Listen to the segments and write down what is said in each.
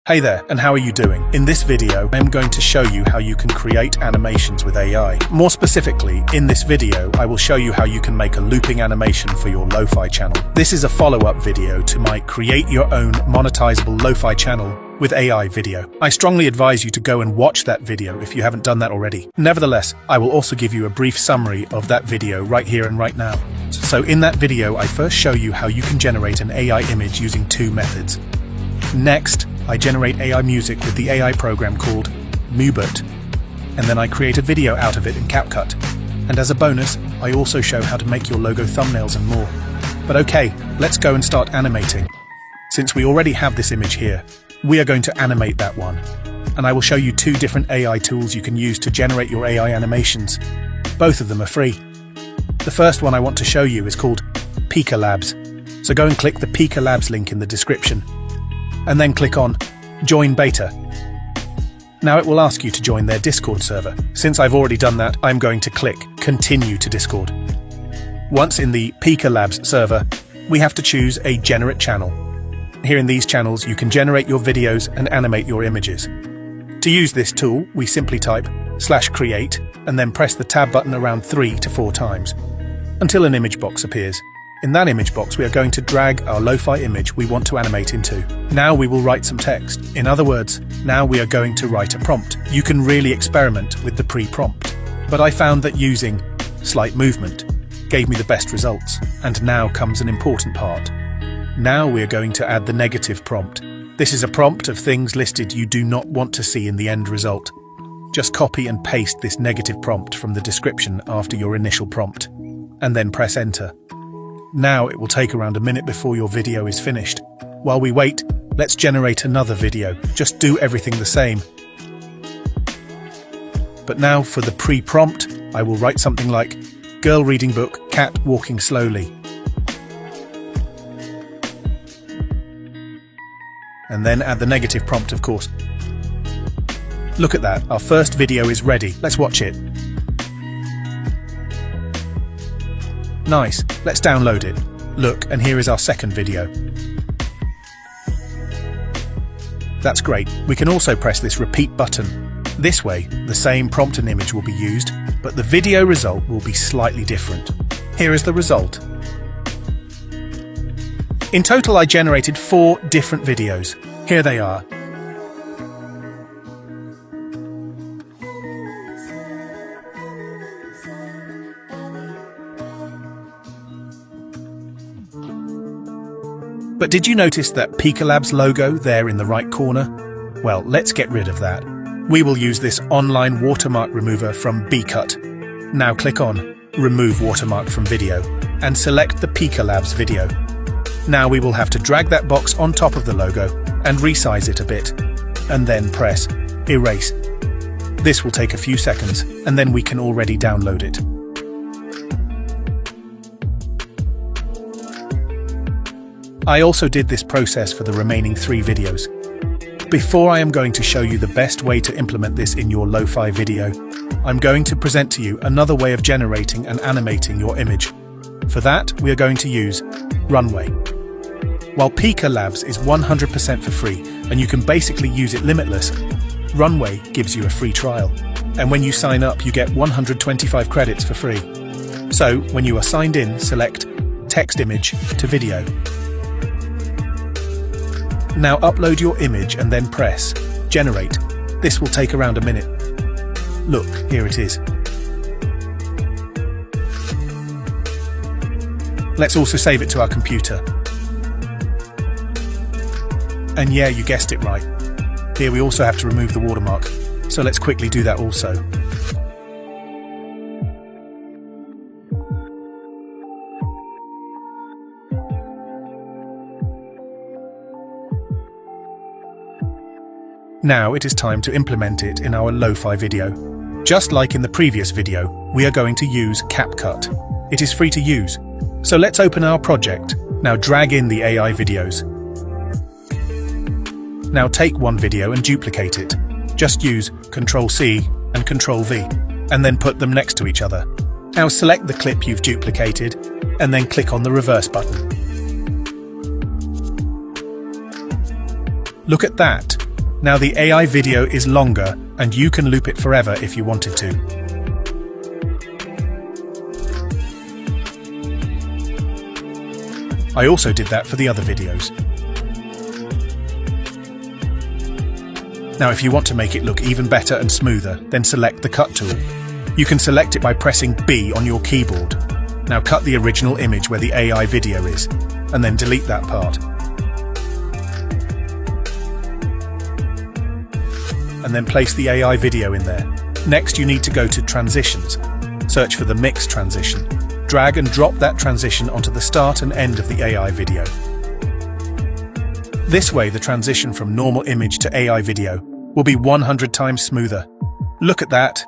Hey there, and how are you doing? In this video, I'm going to show you how you can create animations with AI. More specifically, in this video, I will show you how you can make a looping animation for your LoFi channel. This is a follow-up video to my Create Your Own Monetizable LoFi channel with AI video. I strongly advise you to go and watch that video if you haven't done that already. Nevertheless, I will also give you a brief summary of that video right here and right now. So in that video, I first show you how you can generate an AI image using two methods. Next, I generate AI music with the AI program called Mubert, and then I create a video out of it in CapCut. And as a bonus, I also show how to make your logo thumbnails and more. But okay, let's go and start animating. Since we already have this image here, we are going to animate that one. And I will show you two different AI tools you can use to generate your AI animations. Both of them are free. The first one I want to show you is called Pika Labs. So go and click the Pika Labs link in the description. And then click on Join Beta. Now it will ask you to join their Discord server. Since I've already done that, I'm going to click Continue to Discord. Once in the Pika Labs server, we have to choose a Generate channel. Here in these channels, you can generate your videos and animate your images. To use this tool, we simply type /create and then press the tab button around 3 to 4 times until an image box appears. In that image box, we are going to drag our LoFi image we want to animate into. Now we will write some text. In other words, now we are going to write a prompt. You can really experiment with the pre-prompt. But I found that using slight movement gave me the best results. And now comes an important part. Now we are going to add the negative prompt. This is a prompt of things listed you do not want to see in the end result. Just copy and paste this negative prompt from the description after your initial prompt, and then press enter. Now it will take around a minute before your video is finished. While we wait, let's generate another video. Just do everything the same. But now for the pre-prompt, I will write something like girl reading book, cat walking slowly. And then add the negative prompt, of course. Look at that, our first video is ready. Let's watch it. Nice, let's download it. Look, and here is our second video. That's great. We can also press this repeat button. This way, the same prompt and image will be used, but the video result will be slightly different. Here is the result. In total, I generated 4 different videos. Here they are. But did you notice that Pika Labs logo there in the right corner? Well, let's get rid of that. We will use this online watermark remover from Bcut. Now click on Remove Watermark from Video and select the Pika Labs video. Now we will have to drag that box on top of the logo and resize it a bit, and then press Erase. This will take a few seconds, and then we can already download it. I also did this process for the remaining 3 videos. Before I am going to show you the best way to implement this in your LoFi video, I'm going to present to you another way of generating and animating your image. For that, we are going to use Runway. While Pika Labs is 100% for free, and you can basically use it limitless, Runway gives you a free trial. And when you sign up, you get 125 credits for free. So, when you are signed in, select Text Image to Video. Now upload your image and then press Generate. This will take around a minute. Look, here it is. Let's also save it to our computer. And yeah, you guessed it right. Here we also have to remove the watermark. So let's quickly do that also. Now it is time to implement it in our LoFi video. Just like in the previous video, we are going to use CapCut. It is free to use. So let's open our project. Now drag in the AI videos. Now take one video and duplicate it. Just use Ctrl+C and Ctrl+V, and then put them next to each other. Now select the clip you've duplicated, and then click on the reverse button. Look at that. Now the AI video is longer, and you can loop it forever if you wanted to. I also did that for the other videos. Now if you want to make it look even better and smoother, then select the cut tool. You can select it by pressing B on your keyboard. Now cut the original image where the AI video is, and then delete that part. And then place the AI video in there. Next you need to go to Transitions. Search for the Mix transition. Drag and drop that transition onto the start and end of the AI video. This way the transition from normal image to AI video will be 100 times smoother. Look at that!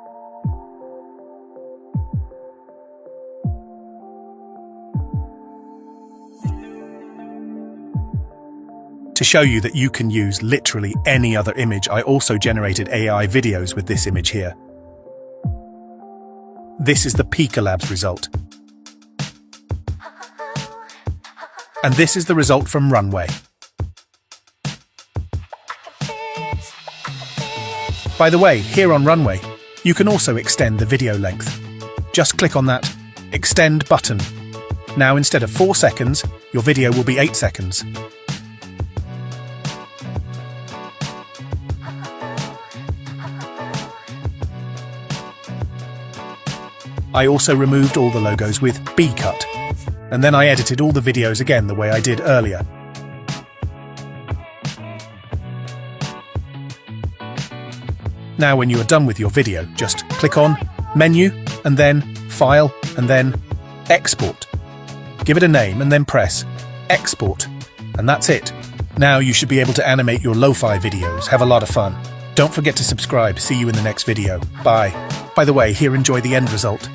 To show you that you can use literally any other image, I also generated AI videos with this image here. This is the Pika Labs result. And this is the result from Runway. By the way, here on Runway, you can also extend the video length. Just click on that Extend button. Now instead of 4 seconds, your video will be 8 seconds. I also removed all the logos with B-cut, and then I edited all the videos again the way I did earlier. Now when you are done with your video, just click on Menu, and then File, and then Export. Give it a name and then press Export, and that's it. Now you should be able to animate your LoFi videos. Have a lot of fun. Don't forget to subscribe. See you in the next video. Bye. By the way, here, enjoy the end result.